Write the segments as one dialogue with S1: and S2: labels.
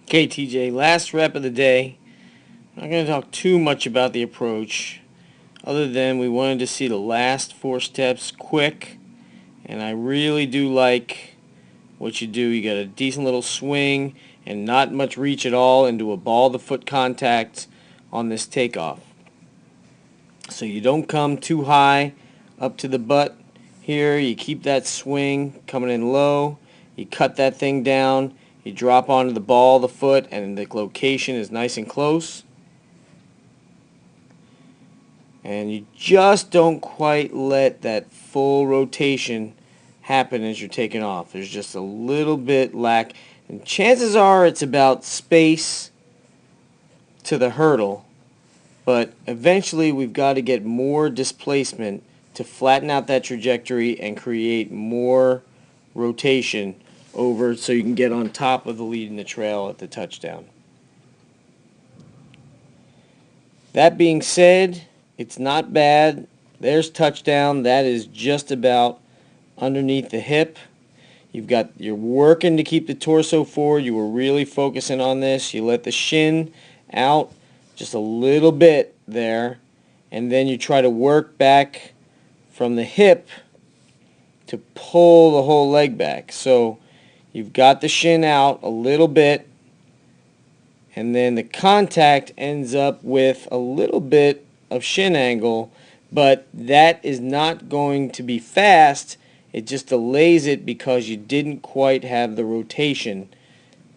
S1: Okay, TJ, last rep of the day. I'm not going to talk too much about the approach, other than we wanted to see the last 4 steps quick, and I really do like what you do. You got a decent little swing and not much reach at all into a ball to foot contact on this takeoff. So you don't come too high up to the butt here. You keep that swing coming in low. You cut that thing down. You drop onto the ball, the foot, and the location is nice and close. And you just don't quite let that full rotation happen as you're taking off. There's just a little bit lack. And chances are it's about space to the hurdle. But eventually we've got to get more displacement to flatten out that trajectory and create more rotation over so you can get on top of the lead in the trail at the touchdown. That being said, it's not bad. There's touchdown. That is just about underneath the hip. You're working to keep the torso forward. You were really focusing on this. You let the shin out just a little bit there, and then you try to work back from the hip to pull the whole leg back. So you've got the shin out a little bit, and then the contact ends up with a little bit of shin angle, but that is not going to be fast. It just delays it because you didn't quite have the rotation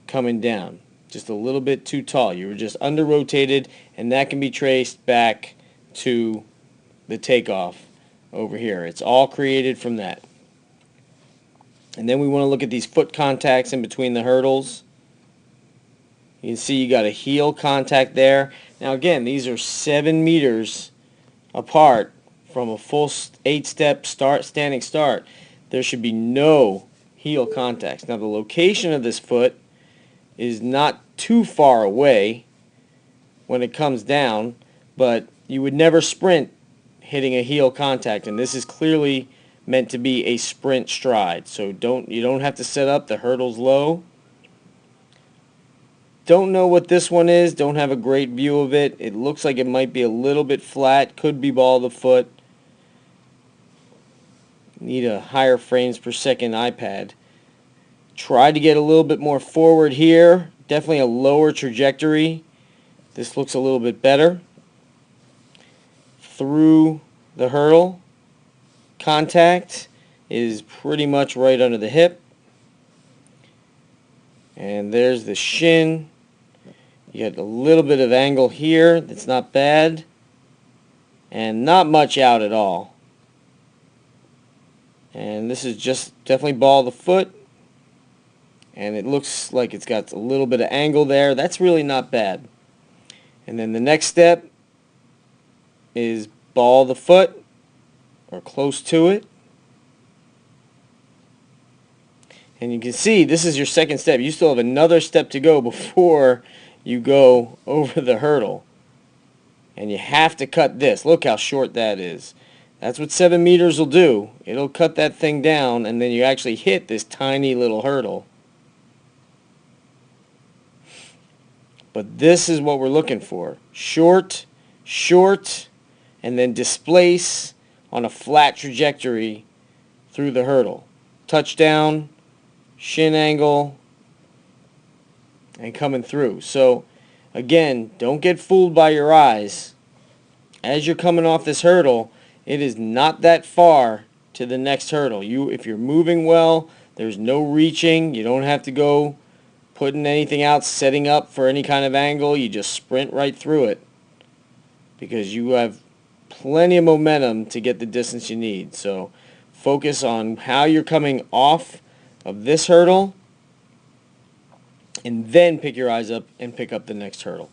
S1: coming down. Just a little bit too tall. You were just under-rotated, and that can be traced back to the takeoff over here. It's all created from that. And then we want to look at these foot contacts in between the hurdles. You can see you got a heel contact there. Now again, these are 7 meters apart from a full 8-step standing start. There should be no heel contacts. Now the location of this foot is not too far away when it comes down, but you would never sprint hitting a heel contact, and this is clearly meant to be a sprint stride. So you don't have to set up the hurdles low. Don't know what this one is. Don't have a great view of it. It looks like it might be a little bit flat. Could be ball of the foot. Need a higher frames per second iPad. Try to get a little bit more forward here. Definitely a lower trajectory. This looks a little bit better. Through the hurdle. Contact is pretty much right under the hip. And there's the shin. You got a little bit of angle here. That's not bad. And not much out at all. And this is just definitely ball of the foot. And it looks like it's got a little bit of angle there. That's really not bad. And then the next step is ball of the foot, or close to it. And you can see this is your second step. You still have another step to go before you go over the hurdle. And you have to cut this. Look how short that is. That's what 7 meters will do. It'll cut that thing down, and then you actually hit this tiny little hurdle. But this is what we're looking for. Short, short, and then displace on a flat trajectory through the hurdle. Touchdown, shin angle, and coming through. So again, don't get fooled by your eyes. As you're coming off this hurdle, it is not that far to the next hurdle. If you're moving well, there's no reaching. You don't have to go putting anything out, setting up for any kind of angle. You just sprint right through it because you have plenty of momentum to get the distance you need. So focus on how you're coming off of this hurdle, and then pick your eyes up and pick up the next hurdle.